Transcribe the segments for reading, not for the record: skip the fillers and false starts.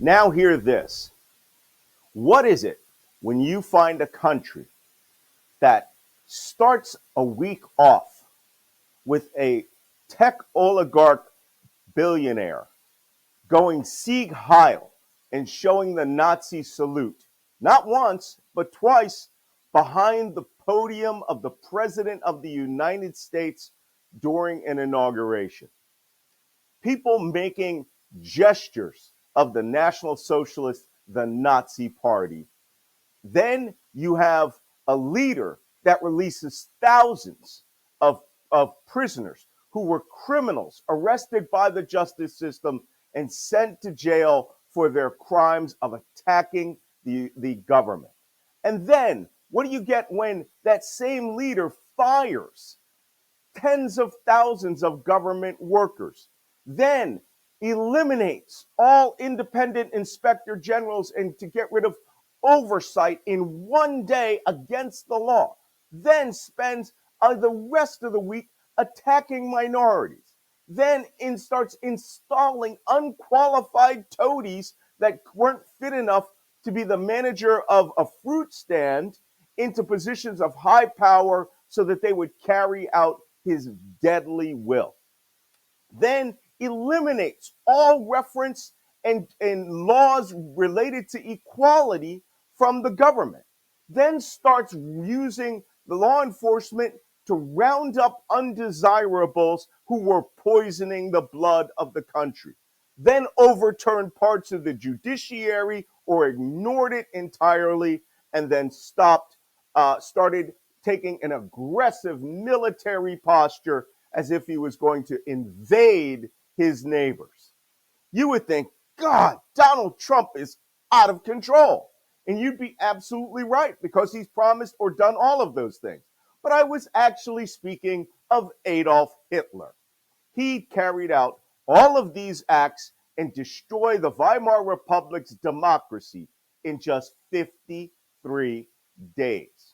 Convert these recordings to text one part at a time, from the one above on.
Now hear this. What is it when you find a country that starts a week off with a tech oligarch billionaire going Sieg Heil and showing the Nazi salute, not once, but twice, behind the podium of the President of the United States during an inauguration? People making gestures of the National Socialist, the Nazi Party. Then you have a leader that releases thousands of prisoners who were criminals arrested by the justice system and sent to jail for their crimes of attacking the government. And then what do you get when that same leader fires tens of thousands of government workers, then eliminates all independent inspector generals and to get rid of oversight in one day against the law, then spends the rest of the week attacking minorities, then starts installing unqualified toadies that weren't fit enough to be the manager of a fruit stand into positions of high power so that they would carry out his deadly will. Then eliminates all reference and laws related to equality from the government. Then starts using the law enforcement to round up undesirables who were poisoning the blood of the country. Then overturned parts of the judiciary or ignored it entirely, and then started taking an aggressive military posture as if he was going to invade his neighbors. You would think, God, Donald Trump is out of control. And you'd be absolutely right because he's promised or done all of those things. But I was actually speaking of Adolf Hitler. He carried out all of these acts and destroyed the Weimar Republic's democracy in just 53 days.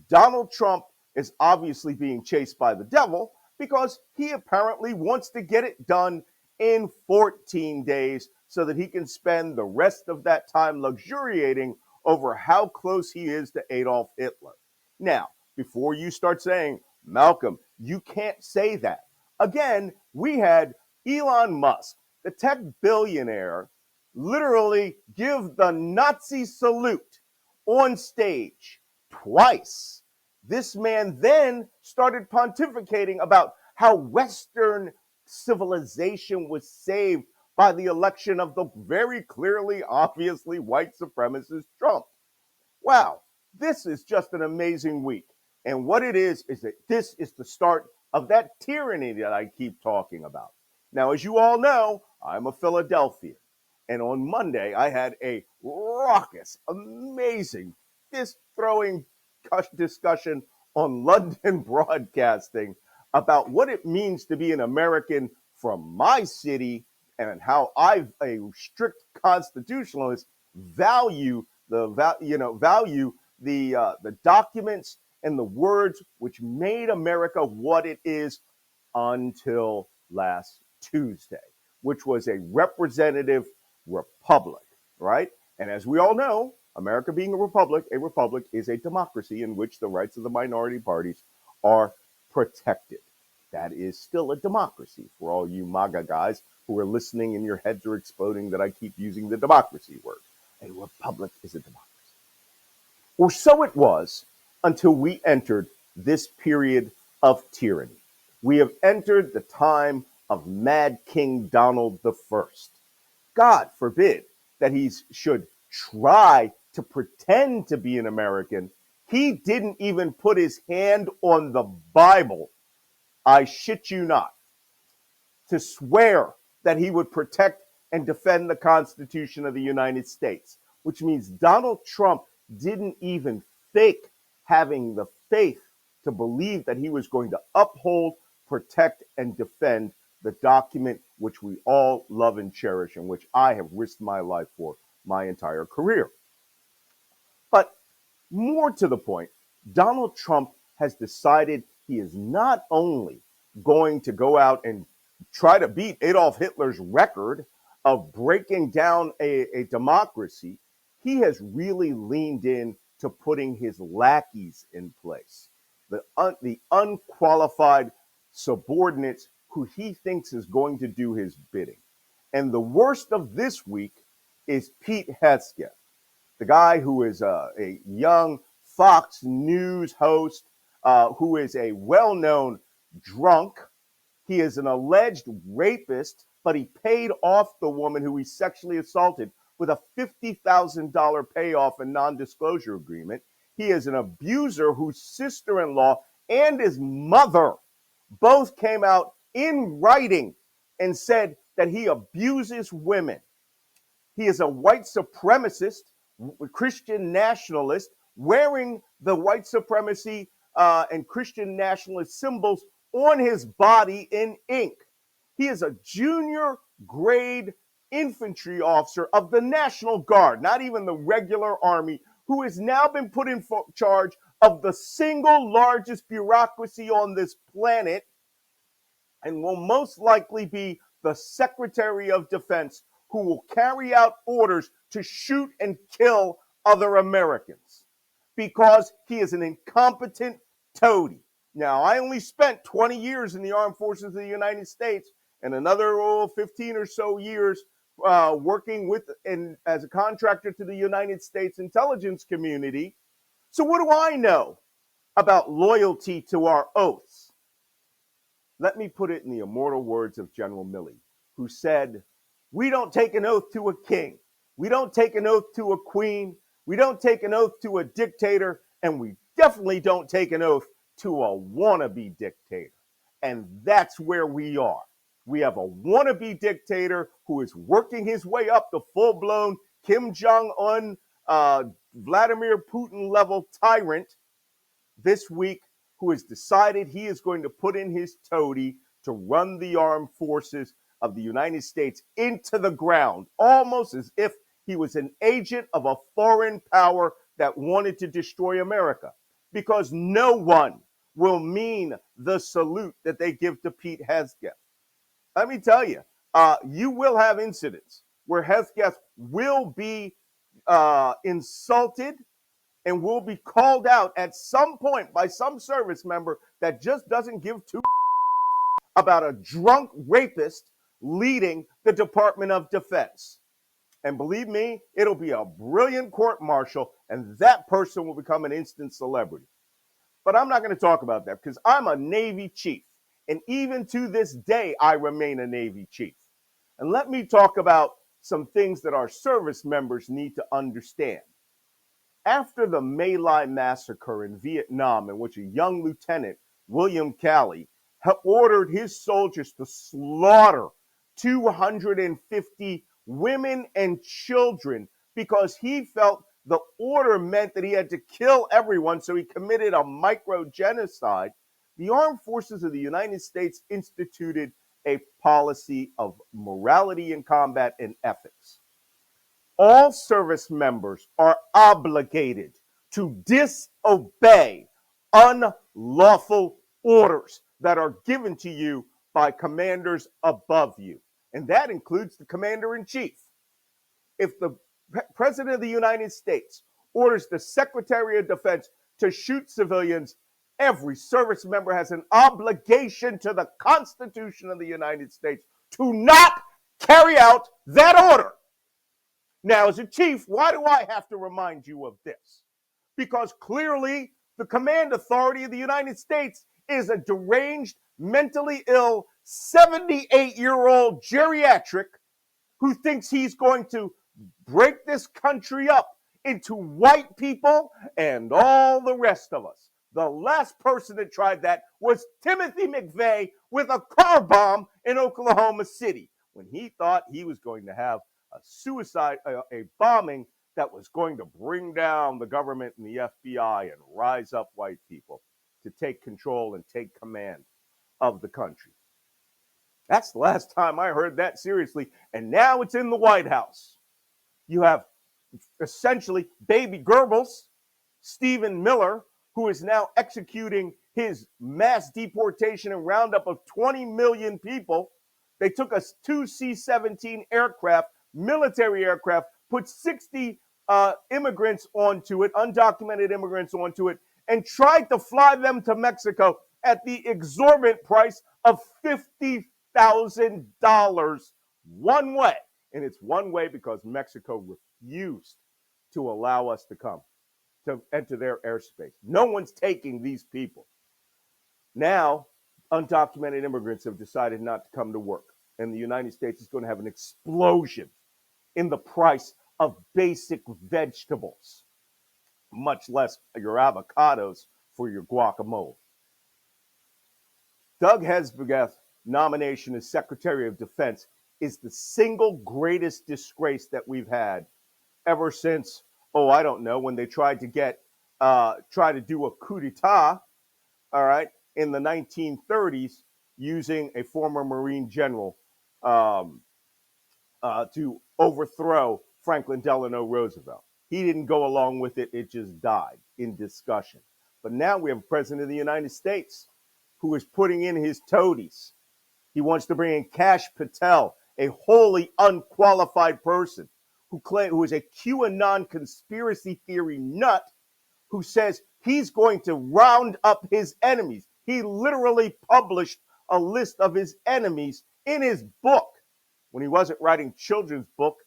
Donald Trump is obviously being chased by the devil because he apparently wants to get it done in 14 days so that he can spend the rest of that time luxuriating over how close he is to Adolf Hitler. Now, before you start saying, Malcolm, you can't say that. Again, we had Elon Musk, the tech billionaire, literally give the Nazi salute on stage twice. This man then started pontificating about how Western civilization was saved by the election of the very clearly, obviously white supremacist Trump. Wow, this is just an amazing week. And what it is that this is the start of that tyranny that I keep talking about. Now, as you all know, I'm a Philadelphian. And on Monday, I had a raucous, amazing, fist-throwing discussion on London broadcasting about what it means to be an American from my city and how I, a strict constitutionalist, value the documents and the words which made America what it is until last Tuesday, which was a representative republic, right? And as we all know, America being a republic is a democracy in which the rights of the minority parties are protected. That is still a democracy for all you MAGA guys who are listening and your heads are exploding that I keep using the democracy word. A republic is a democracy. Or so it was until we entered this period of tyranny. We have entered the time of Mad King Donald I. God forbid that he should try to pretend to be an American. He didn't even put his hand on the Bible, I shit you not, to swear that he would protect and defend the Constitution of the United States, which means Donald Trump didn't even fake having the faith to believe that he was going to uphold, protect, and defend the document which we all love and cherish and which I have risked my life for my entire career. But more to the point, Donald Trump has decided he is not only going to go out and try to beat Adolf Hitler's record of breaking down a democracy, he has really leaned in to putting his lackeys in place, the unqualified subordinates who he thinks is going to do his bidding. And the worst of this week is Pete Hegseth, the guy who is a young Fox News host, who is a well known drunk. He is an alleged rapist, but he paid off the woman who he sexually assaulted with a $50,000 payoff and non disclosure agreement. He is an abuser whose sister in law and his mother both came out in writing and said that he abuses women. He is a white supremacist, Christian nationalist, wearing the white supremacy and Christian nationalist symbols on his body in ink. He is a junior grade infantry officer of the National Guard, not even the regular army, who has now been put in charge of the single largest bureaucracy on this planet and will most likely be the Secretary of Defense, who will carry out orders to shoot and kill other Americans because he is an incompetent toady. Now, I only spent 20 years in the armed forces of the United States and another 15 or so years working with and as a contractor to the United States intelligence community. So what do I know about loyalty to our oaths? Let me put it in the immortal words of General Milley, who said, "We don't take an oath to a king. We don't take an oath to a queen. We don't take an oath to a dictator. And we definitely don't take an oath to a wannabe dictator." And that's where we are. We have a wannabe dictator who is working his way up the full-blown Kim Jong-un, Vladimir Putin level tyrant this week, who has decided he is going to put in his toady to run the armed forces of the United States into the ground, almost as if he was an agent of a foreign power that wanted to destroy America. Because no one will mean the salute that they give to Pete Hegseth. Let me tell you, you will have incidents where Hegseth will be insulted and will be called out at some point by some service member that just doesn't give two about a drunk rapist leading the Department of Defense. And believe me, it'll be a brilliant court martial, and that person will become an instant celebrity. But I'm not going to talk about that because I'm a Navy chief. And even to this day, I remain a Navy chief. And let me talk about some things that our service members need to understand. After the My Lai massacre in Vietnam, in which a young lieutenant, William Calley, ordered his soldiers to slaughter 250 women and children because he felt the order meant that he had to kill everyone, so he committed a micro-genocide, the armed forces of the United States instituted a policy of morality in combat and ethics. All service members are obligated to disobey unlawful orders that are given to you by commanders above you. And that includes the commander in chief. If the president of the United States orders the Secretary of Defense to shoot civilians, every service member has an obligation to the Constitution of the United States to not carry out that order. Now, as a chief, why do I have to remind you of this? Because clearly the command authority of the United States is a deranged, mentally ill, 78-year-old geriatric who thinks he's going to break this country up into white people and all the rest of us. The last person that tried that was Timothy McVeigh with a car bomb in Oklahoma City when he thought he was going to have a bombing that was going to bring down the government and the FBI and rise up white people to take control and take command of the country. That's the last time I heard that seriously. And now it's in the White House. You have essentially baby Goebbels, Stephen Miller, who is now executing his mass deportation and roundup of 20 million people They took us two C-17 aircraft, military aircraft, put 60 immigrants onto it, undocumented immigrants onto it, and tried to fly them to Mexico at the exorbitant price of $50,000 one way. And it's one way because Mexico refused to allow us to come, to enter their airspace. No one's taking these people. Now, undocumented immigrants have decided not to come to work. And the United States is going to have an explosion in the price of basic vegetables, much less your avocados for your guacamole. Doug Hesbegeth's nomination as Secretary of Defense is the single greatest disgrace that we've had ever since, oh, I don't know, when they tried to do a coup d'etat, all right, in the 1930s using a former Marine general um, to overthrow Franklin Delano Roosevelt. He didn't go along with it, it just died in discussion. But now we have a president of the United States who is putting in his toadies. He wants to bring in Kash Patel, a wholly unqualified person who is a QAnon conspiracy theory nut who says he's going to round up his enemies. He literally published a list of his enemies in his book when he wasn't writing children's book,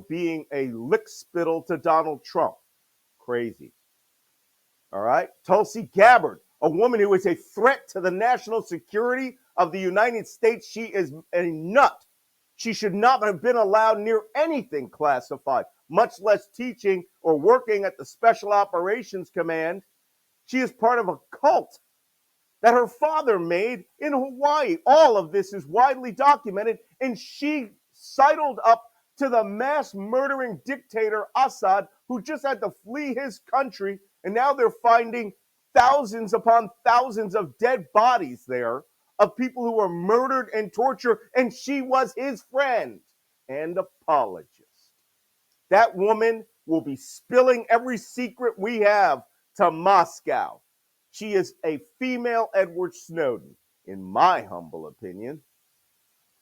being a lickspittle to Donald Trump. Crazy. All right. Tulsi Gabbard, a woman who is a threat to the national security of the United States. She is a nut. She should not have been allowed near anything classified, much less teaching or working at the Special Operations Command. She is part of a cult that her father made in Hawaii. All of this is widely documented, and she sidled up to the mass murdering dictator Assad, who just had to flee his country, and now they're finding thousands upon thousands of dead bodies there of people who were murdered and tortured, and she was his friend and apologist. That woman will be spilling every secret we have to Moscow. She is a female Edward Snowden, in my humble opinion.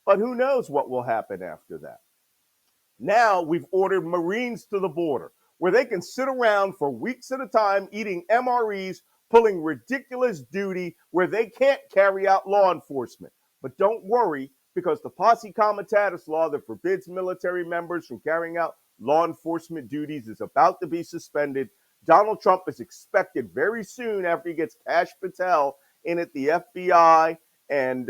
But who knows what will happen after that? Now we've ordered Marines to the border where they can sit around for weeks at a time eating MREs, pulling ridiculous duty where they can't carry out law enforcement. But don't worry, because the Posse Comitatus law that forbids military members from carrying out law enforcement duties is about to be suspended. Donald Trump is expected very soon after he gets Kash Patel in at the FBI and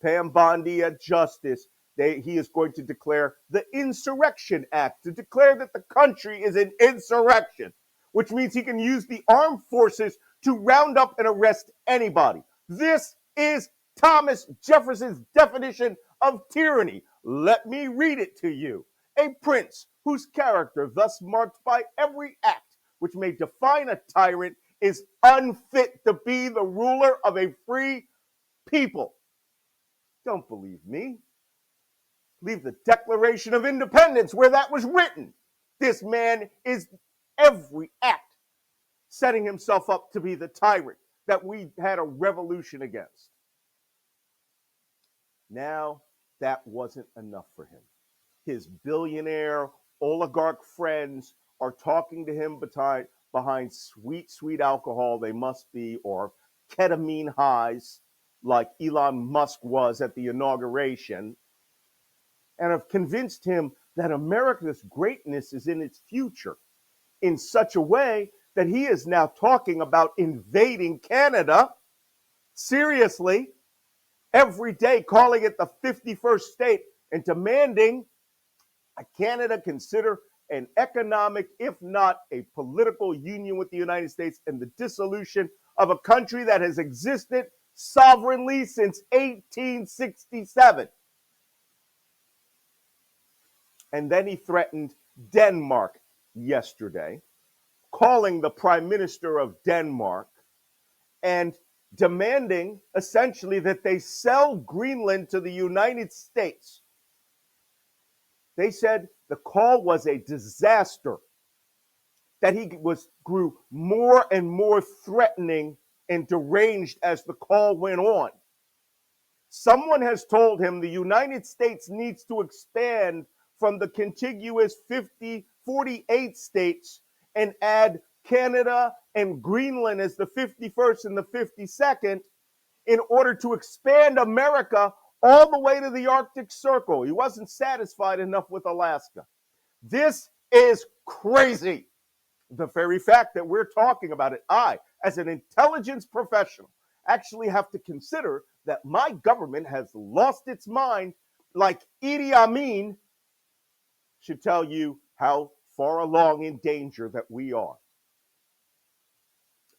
Pam Bondi at Justice. He is going to declare the Insurrection Act to declare that the country is in insurrection, which means he can use the armed forces to round up and arrest anybody. This is Thomas Jefferson's definition of tyranny. Let me read it to you. A prince whose character, thus marked by every act which may define a tyrant, is unfit to be the ruler of a free people. Don't believe me. Leave the Declaration of Independence where that was written. This man is every act setting himself up to be the tyrant that we had a revolution against. Now, that wasn't enough for him. His billionaire oligarch friends are talking to him behind sweet, sweet alcohol, they must be, or ketamine highs, like Elon Musk was at the inauguration, and have convinced him that America's greatness is in its future in such a way that he is now talking about invading Canada, seriously, every day, calling it the 51st state and demanding Canada consider an economic, if not a political union with the United States and the dissolution of a country that has existed sovereignly since 1867. And then he threatened Denmark yesterday, calling the Prime Minister of Denmark and demanding essentially that they sell Greenland to the United States. They said the call was a disaster, that he grew more and more threatening and deranged as the call went on. Someone has told him the United States needs to expand from the contiguous 48 states and add Canada and Greenland as the 51st and the 52nd in order to expand America all the way to the Arctic Circle. He wasn't satisfied enough with Alaska. This is crazy. The very fact that we're talking about it, I, as an intelligence professional, actually have to consider that my government has lost its mind, like Idi Amin, should tell you how far along in danger that we are.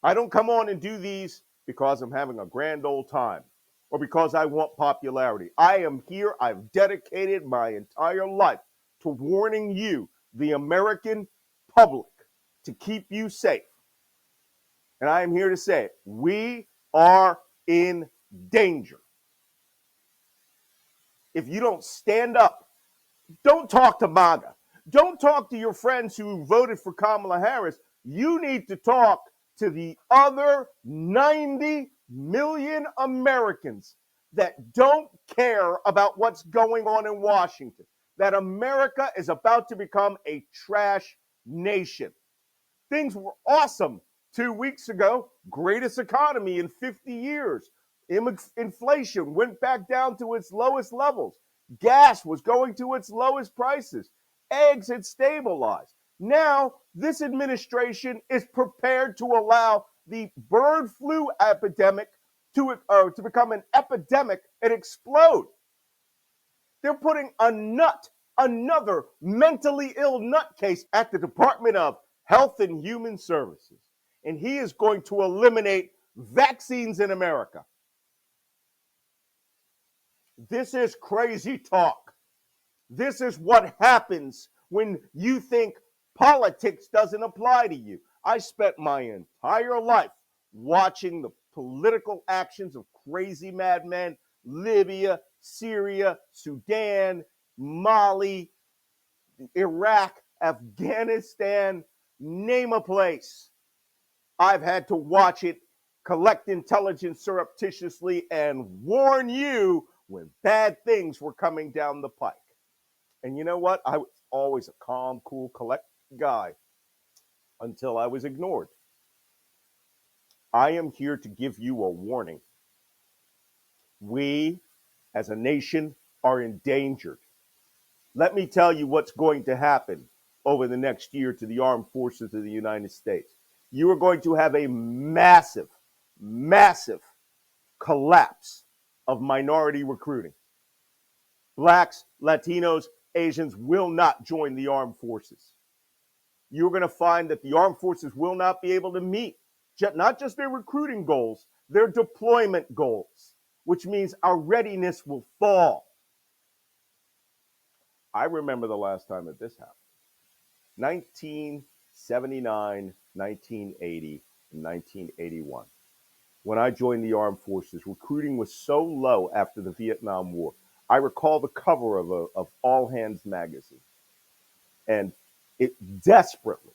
I don't come on and do these because I'm having a grand old time or because I want popularity. I am here. I've dedicated my entire life to warning you, the American public, to keep you safe. And I am here to say it. We are in danger. If you don't stand up, don't talk to MAGA. Don't talk to your friends who voted for Kamala Harris. You need to talk to the other 90 million Americans that don't care about what's going on in Washington, that America is about to become a trash nation. Things were awesome 2 weeks ago, greatest economy in 50 years. Inflation went back down to its lowest levels. Gas was going to its lowest prices. Eggs had stabilized. Now, this administration is prepared to allow the bird flu epidemic to become an epidemic and explode. They're putting another mentally ill nutcase at the Department of Health and Human Services. And he is going to eliminate vaccines in America. This is crazy talk. This is what happens when you think politics doesn't apply to you. I spent my entire life watching the political actions of crazy madmen, Libya, Syria, Sudan, Mali, Iraq, Afghanistan, name a place. I've had to watch it, collect intelligence surreptitiously, and warn you when bad things were coming down the pike. And you know what? I was always a calm, cool, collected guy until I was ignored. I am here to give you a warning. We, as a nation, are endangered. Let me tell you what's going to happen over the next year to the armed forces of the United States. You are going to have a massive, massive collapse of minority recruiting. Blacks, Latinos, Asians will not join the armed forces. You're going to find that the armed forces will not be able to meet not just their recruiting goals, their deployment goals, which means our readiness will fall. I remember the last time that this happened. 1979, 1980, and 1981. When I joined the armed forces, recruiting was so low after the Vietnam War. I recall the cover of All Hands magazine. And it desperately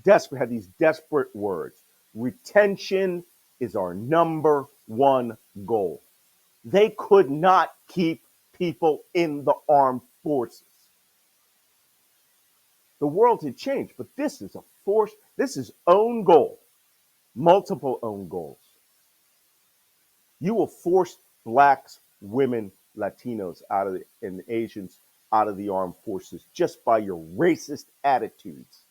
had these desperate words. Retention is our number one goal. They could not keep people in the armed forces. The world had changed, but this is a force. This is own goal, multiple own goals. You will force blacks, women, Latinos and Asians out of the armed forces just by your racist attitudes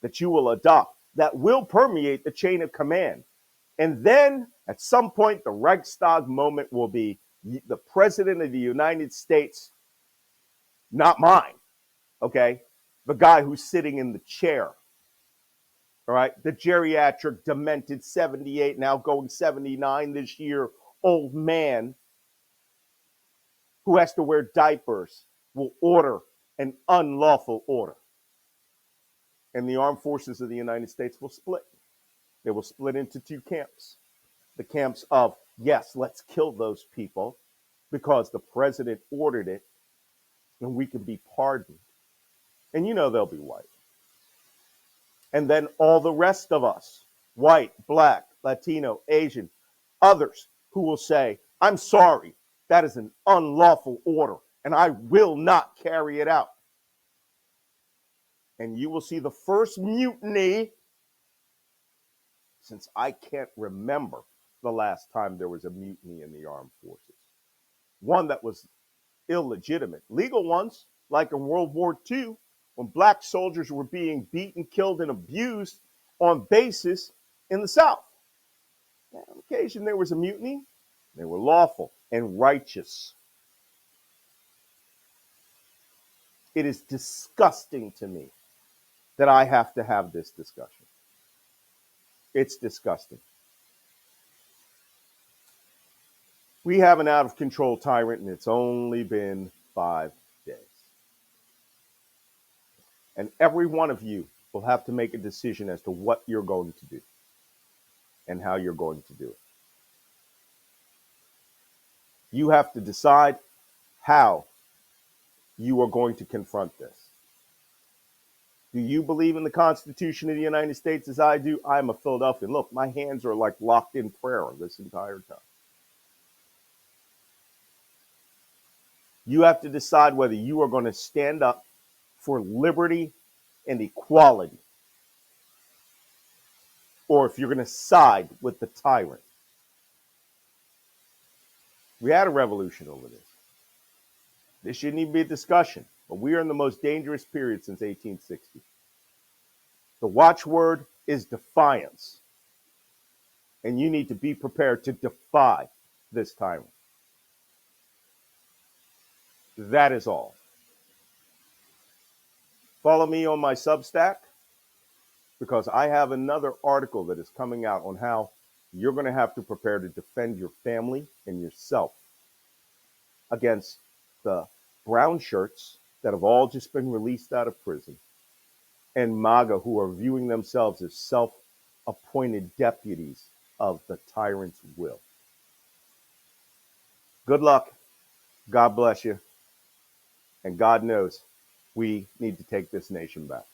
that you will adopt that will permeate the chain of command. And then at some point, the Reichstag moment will be the president of the United States, not mine, okay? The guy who's sitting in the chair, all right? The geriatric, demented, 78, now going 79 this year, old man who has to wear diapers will order an unlawful order. And the armed forces of the United States will split. They will split into two camps. The camps of, yes, let's kill those people because the president ordered it and we can be pardoned. And you know they'll be white. And then all the rest of us, white, black, Latino, Asian, others who will say, I'm sorry, That is an unlawful order, and I will not carry it out. And you will see the first mutiny since I can't remember the last time there was a mutiny in the armed forces. One that was illegitimate. Legal ones, like in World War II, when black soldiers were being beaten, killed, and abused on bases in the South. On occasion, there was a mutiny. They were lawful and righteous. It is disgusting to me that I have to have this discussion. It's disgusting. We have an out of control tyrant, and it's only been 5 days. And every one of you will have to make a decision as to what you're going to do and how you're going to do it. You have to decide how you are going to confront this. Do you believe in the Constitution of the United States as I do? I'm a Philadelphian. Look, my hands are like locked in prayer this entire time. You have to decide whether you are going to stand up for liberty and equality, or if you're going to side with the tyrant. We had a revolution over this. This shouldn't even be a discussion, but we are in the most dangerous period since 1860. The watchword is defiance, and you need to be prepared to defy this tyrant. That is all. Follow me on my Substack, because I have another article that is coming out on how you're going to have to prepare to defend your family and yourself against the brown shirts that have all just been released out of prison and MAGA, who are viewing themselves as self-appointed deputies of the tyrant's will. Good luck. God bless you. And God knows we need to take this nation back.